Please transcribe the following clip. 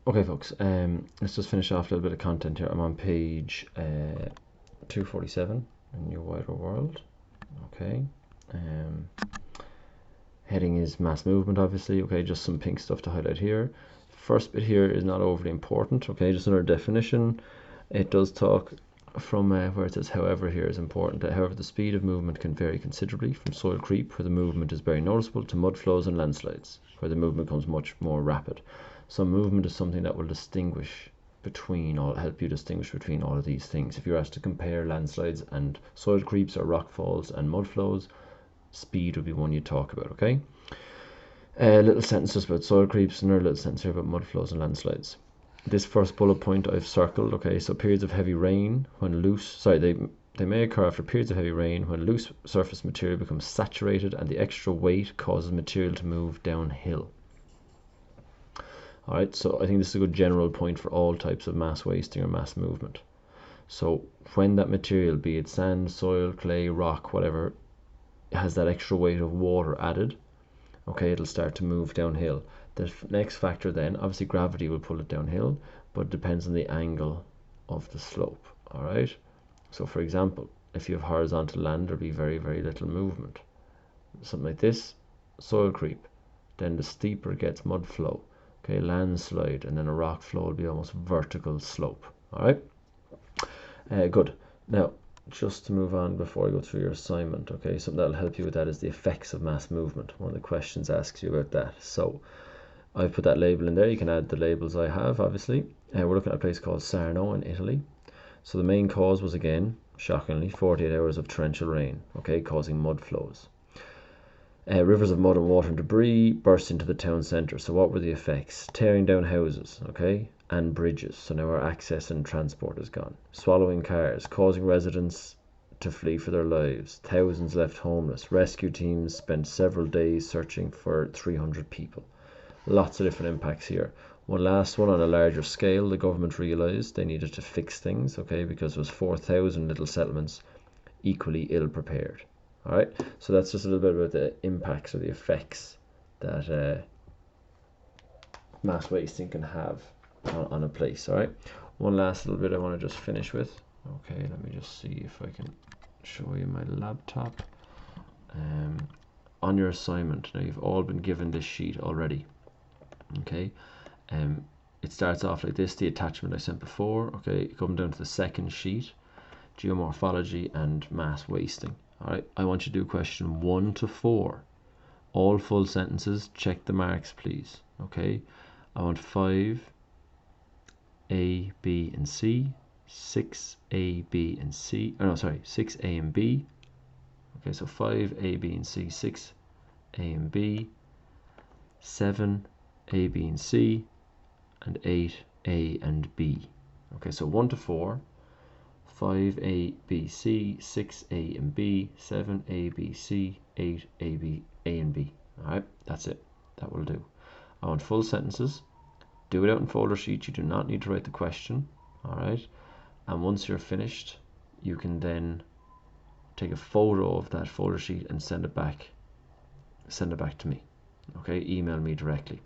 Okay, folks, let's just finish off a little bit of content here. I'm on page 247 in your wider world. Okay, heading is mass movement, obviously. Okay, just some pink stuff to highlight here. First bit here is not overly important. Okay, just another definition. It does talk from where it says however here is important. However, the speed of movement can vary considerably from soil creep, where the movement is very noticeable, to mud flows and landslides, where the movement becomes much more rapid. So movement is something that will distinguish between help you distinguish between all of these things. If you're asked to compare landslides and soil creeps, or rock falls and mud flows, speed would be one you talk about. Okay, little sentences about soil creeps, and another little sentence here about mud flows and landslides. This first bullet point I've circled. Okay, so periods of heavy rain when loose, they may occur after periods of heavy rain when loose surface material becomes saturated and the extra weight causes material to move downhill. Alright, so I think this is a good general point for all types of mass wasting or mass movement. So when that material, be it sand, soil, clay, rock, whatever, has that extra weight of water added, okay, it'll start to move downhill. The next factor then, obviously gravity will pull it downhill, but it depends on the angle of the slope. Alright, so for example, if you have horizontal land, there'll be very, very little movement. Something like this, soil creep, then the steeper it gets, mud flow. Okay, landslide, and then a rock flow will be almost vertical slope. All right, good. Now, just to move on before I go through your assignment, okay, something that'll help you with that is the effects of mass movement. One of the questions asks you about that. So I've put that label in there. You can add the labels I have, obviously. We're looking at a place called Sarno in Italy. So the main cause was, again, shockingly, 48 hours of torrential rain, okay, causing mud flows. Rivers of mud and water and debris burst into the town centre. So what were the effects? Tearing down houses, okay, and bridges. So now our access and transport is gone. Swallowing cars, causing residents to flee for their lives. Thousands left homeless. Rescue teams spent several days searching for 300 people. Lots of different impacts here. One last one on a larger scale, the government realised they needed to fix things, okay, because it was 4,000 little settlements equally ill prepared. All right, so that's just a little bit about the impacts or the effects that mass wasting can have on a place. All right, one last little bit I want to just finish with. Okay, let me just see if I can show you my laptop. On your assignment, now you've all been given this sheet already. Okay, it starts off like this, the attachment I sent before. Okay, come down to the second sheet, geomorphology and mass wasting. Alright, I want you to do question 1 to 4. All full sentences, check the marks please. Okay, I want 5, A, B, and C, 6, A, B, and C, 6, A, and B. Okay, so 5, A, B, and C, 6, A, and B, 7, A, B, and C, and 8, A, and B. Okay, so 1 to 4. 5, A, B, C, 6, A, and B, 7, A, B, C, 8, A, B, A, and B. Alright, that's it. That will do. I want full sentences. Do it out in folder sheet. You do not need to write the question. Alright, and once you're finished, you can then take a photo of that folder sheet and send it back to me. Okay, email me directly.